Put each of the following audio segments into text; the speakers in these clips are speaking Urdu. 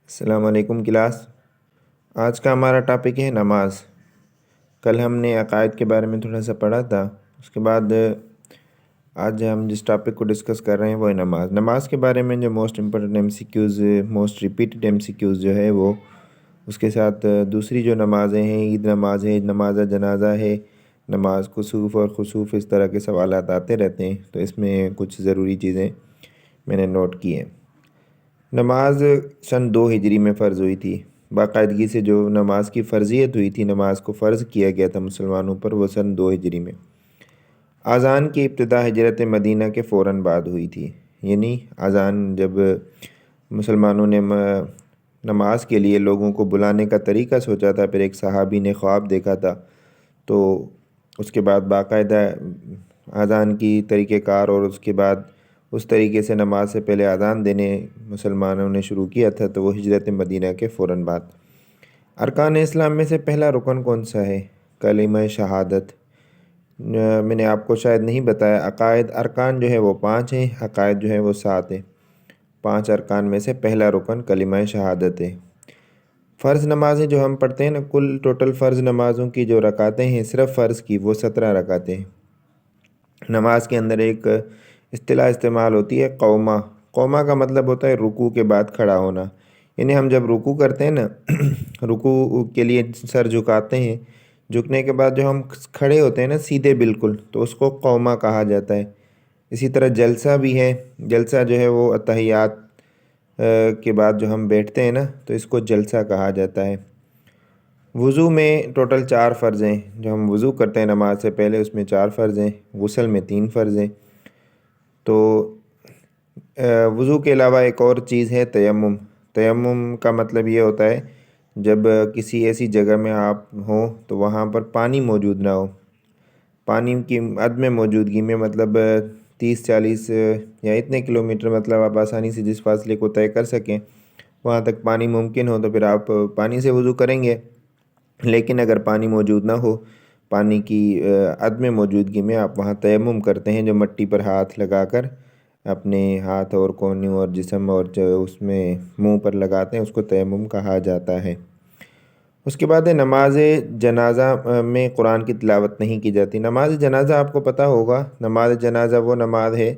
السلام علیکم کلاس۔ آج کا ہمارا ٹاپک ہے نماز۔ کل ہم نے عقائد کے بارے میں تھوڑا سا پڑھا تھا، اس کے بعد آج ہم جس ٹاپک کو ڈسکس کر رہے ہیں وہ ہے نماز۔ نماز کے بارے میں جو most important MCQs، most repeated MCQs جو ہے وہ، اس کے ساتھ دوسری جو نمازیں ہیں، عید نماز ہے، نماز جنازہ ہے، نماز کسوف اور خسوف، اس طرح کے سوالات آتے رہتے ہیں، تو اس میں کچھ ضروری چیزیں میں نے نوٹ کی ہیں۔ نماز سن 2 ہجری میں فرض ہوئی تھی۔ باقاعدگی سے جو نماز کی فرضیت ہوئی تھی، نماز کو فرض کیا گیا تھا مسلمانوں پر، وہ سن 2 ہجری میں۔ اذان کی ابتدا ہجرت مدینہ کے فوراً بعد ہوئی تھی، یعنی اذان جب مسلمانوں نے نماز کے لیے لوگوں کو بلانے کا طریقہ سوچا تھا، پھر ایک صحابی نے خواب دیکھا تھا، تو اس کے بعد باقاعدہ اذان کی طریقہ کار اور اس کے بعد اس طریقے سے نماز سے پہلے اذان دینے مسلمانوں نے شروع کیا تھا، تو وہ ہجرت مدینہ کے فوراً بعد۔ ارکان اسلام میں سے پہلا رکن کون سا ہے؟ کلمہ شہادت۔ میں نے آپ کو شاید نہیں بتایا، عقائد ارکان جو ہے وہ 5 ہیں، عقائد جو ہے وہ 7 ہیں۔ 5 ارکان میں سے پہلا رکن کلمہ شہادت ہے۔ فرض نمازیں جو ہم پڑھتے ہیں نا، کل ٹوٹل فرض نمازوں کی جو رکعتیں ہیں، صرف فرض کی، وہ 17 رکعتیں ہیں۔ نماز کے اندر ایک اصطلاح استعمال ہوتی ہے قومہ۔ قومہ کا مطلب ہوتا ہے رکوع کے بعد کھڑا ہونا، یعنی ہم جب رکوع کرتے ہیں نا، رکوع کے لیے سر جھکاتے ہیں، جھکنے کے بعد جو ہم کھڑے ہوتے ہیں نا سیدھے بالکل، تو اس کو قومہ کہا جاتا ہے۔ اسی طرح جلسہ بھی ہے، جلسہ جو ہے وہ اتحیات کے بعد جو ہم بیٹھتے ہیں نا، تو اس کو جلسہ کہا جاتا ہے۔ وضو میں ٹوٹل 4 فرض ہیں، جو ہم وضو کرتے ہیں نماز سے پہلے، اس میں 4 فرض ہیں۔ غسل میں 3 فرض ہیں۔ تو وضو کے علاوہ ایک اور چیز ہے تیمم۔ تیمم کا مطلب یہ ہوتا ہے جب کسی ایسی جگہ میں آپ ہوں تو وہاں پر پانی موجود نہ ہو، پانی کی عدم موجودگی میں، مطلب 30-40 یا اتنے کلومیٹر، مطلب آپ آسانی سے جس فاصلے کو طے کر سکیں وہاں تک پانی ممکن ہو، تو پھر آپ پانی سے وضو کریں گے۔ لیکن اگر پانی موجود نہ ہو، پانی کی عدم موجودگی میں آپ وہاں تیمم کرتے ہیں، جو مٹی پر ہاتھ لگا کر اپنے ہاتھ اور کونوں اور جسم اور جو اس میں منہ پر لگاتے ہیں، اس کو تیمم کہا جاتا ہے۔ اس کے بعد ہے نماز جنازہ میں قرآن کی تلاوت نہیں کی جاتی۔ نماز جنازہ آپ کو پتہ ہوگا، نماز جنازہ وہ نماز ہے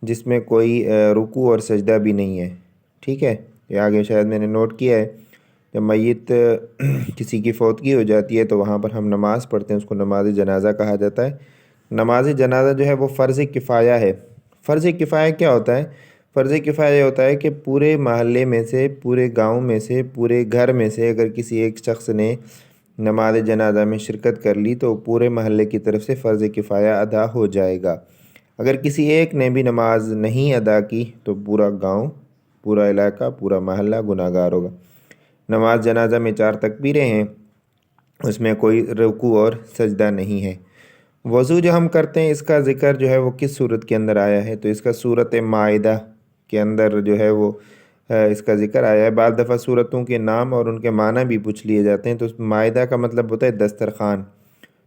جس میں کوئی رکوع اور سجدہ بھی نہیں ہے، ٹھیک ہے؟ یہ آگے شاید میں نے نوٹ کیا ہے، جب میت کسی کی فوتگی ہو جاتی ہے تو وہاں پر ہم نماز پڑھتے ہیں، اس کو نماز جنازہ کہا جاتا ہے۔ نماز جنازہ جو ہے وہ فرض کفایہ ہے۔ فرض کفایہ کیا ہوتا ہے؟ فرض کفایہ یہ ہوتا ہے کہ پورے محلے میں سے، پورے گاؤں میں سے، پورے گھر میں سے اگر کسی ایک شخص نے نماز جنازہ میں شرکت کر لی تو پورے محلے کی طرف سے فرض کفایہ ادا ہو جائے گا۔ اگر کسی ایک نے بھی نماز نہیں ادا کی تو پورا گاؤں، پورا علاقہ، پورا محلہ گناہگار ہوگا۔ نماز جنازہ میں 4 تکبیریں ہیں، اس میں کوئی رکوع اور سجدہ نہیں ہے۔ وضو جو ہم کرتے ہیں، اس کا ذکر جو ہے وہ کس صورت کے اندر آیا ہے؟ تو اس کا سورۃ مائدہ کے اندر جو ہے وہ اس کا ذکر آیا ہے۔ بعض دفعہ سورتوں کے نام اور ان کے معنی بھی پوچھ لیے جاتے ہیں، تو مائدہ کا مطلب ہوتا ہے دسترخوان،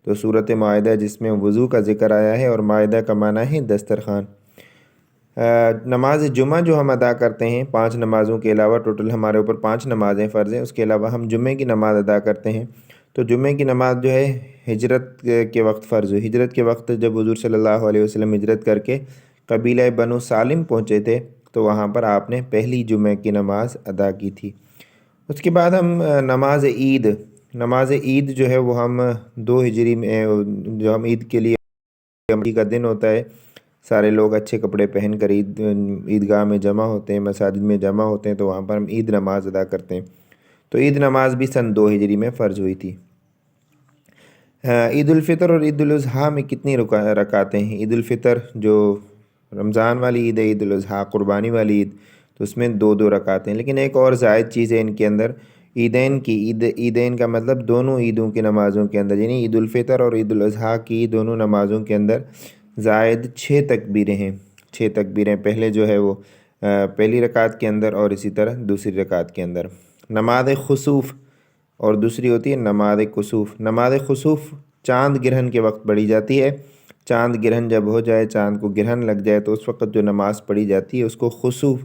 تو سورۃ مائدہ جس میں وضو کا ذکر آیا ہے اور مائدہ کا معنی ہے دسترخوان۔ نماز جمعہ جو ہم ادا کرتے ہیں، 5 نمازوں کے علاوہ، ٹوٹل ہمارے اوپر 5 نمازیں فرض ہیں، اس کے علاوہ ہم جمعے کی نماز ادا کرتے ہیں۔ تو جمعے کی نماز جو ہے ہجرت کے وقت فرض ہوئی۔ ہجرت کے وقت جب حضور صلی اللہ علیہ وسلم ہجرت کر کے قبیلہ بنو سالم پہنچے تھے، تو وہاں پر آپ نے پہلی جمعے کی نماز ادا کی تھی۔ اس کے بعد ہم نماز عید جو ہے وہ ہم 2 ہجری میں، جو ہم عید کے لیے کا دن ہوتا ہے، سارے لوگ اچھے کپڑے پہن کر عیدگاہ میں جمع ہوتے ہیں، مساجد میں جمع ہوتے ہیں، تو وہاں پر ہم عید نماز ادا کرتے ہیں۔ تو عید نماز بھی سن 2 ہجری میں فرض ہوئی تھی۔ عید الفطر اور عید الاضحیٰ میں کتنی رکعتیں ہیں؟ عید الفطر جو رمضان والی عید ہے، عید الاضحیٰ قربانی والی عید، تو اس میں 2 رکعتیں ہیں۔ لیکن ایک اور زائد چیز ہے ان کے اندر، عیدین کا مطلب دونوں عیدوں کی نمازوں کے اندر، یعنی عید الفطر اور عید الاضحیٰ کی دونوں نمازوں کے اندر زائد 6 تکبیریں ہیں۔ 6 تکبیریں، پہلے جو ہے وہ پہلی رکعت کے اندر اور اسی طرح دوسری رکعت کے اندر۔ نماز خسوف اور دوسری ہوتی ہے نماز کسوف۔ نماز خسوف چاند گرہن کے وقت پڑھی جاتی ہے۔ چاند گرہن جب ہو جائے، چاند کو گرہن لگ جائے، تو اس وقت جو نماز پڑھی جاتی ہے اس کو خسوف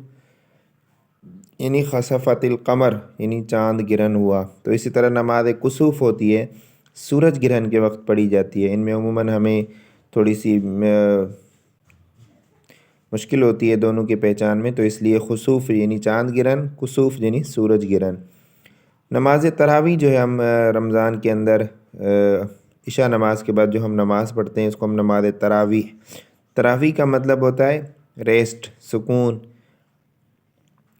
یعنی خسفت القمر یعنی چاند گرہن ہوا. تو اسی طرح نماز کسوف ہوتی ہے، سورج گرہن کے وقت پڑھی جاتی ہے. ان میں عموماً ہمیں تھوڑی سی مشکل ہوتی ہے دونوں کی پہچان میں، تو اس لیے خسوف یعنی چاند گرہن، کسوف یعنی سورج گرہن. نماز تراویح جو ہے ہم رمضان کے اندر عشاء نماز کے بعد جو ہم نماز پڑھتے ہیں اس کو ہم نماز تراویح. تراویح کا مطلب ہوتا ہے ریسٹ، سکون،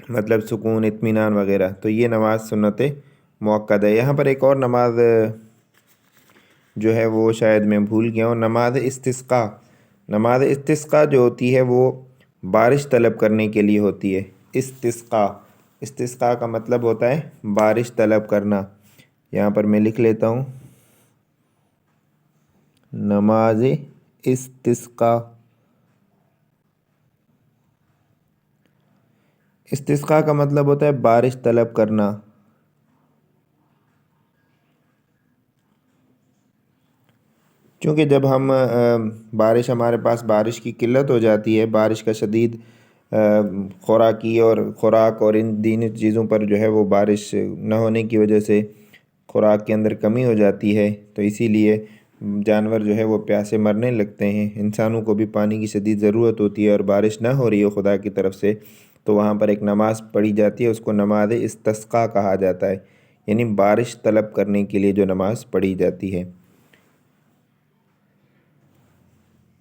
مطلب سکون، اطمینان وغیرہ. تو یہ نماز سنت مؤکد ہے. یہاں پر ایک اور نماز جو ہے وہ شاید میں بھول گیا ہوں، نماز استسقاء. نماز استسقاء جو ہوتی ہے وہ بارش طلب کرنے کے لیے ہوتی ہے. استسقاء، استسقاء کا مطلب ہوتا ہے بارش طلب کرنا. یہاں پر میں لکھ لیتا ہوں نماز استسقاء. استسقاء کا مطلب ہوتا ہے بارش طلب کرنا. چونکہ جب ہم ہمارے پاس بارش کی قلت ہو جاتی ہے، بارش کا شدید خوراک اور ان دینی چیزوں پر جو ہے وہ بارش نہ ہونے کی وجہ سے خوراک کے اندر کمی ہو جاتی ہے، تو اسی لیے جانور جو ہے وہ پیاسے مرنے لگتے ہیں. انسانوں کو بھی پانی کی شدید ضرورت ہوتی ہے اور بارش نہ ہو رہی ہو خدا کی طرف سے، تو وہاں پر ایک نماز پڑھی جاتی ہے، اس کو نماز استسقاء کہا جاتا ہے، یعنی بارش طلب کرنے کے لیے جو نماز پڑھی جاتی ہے.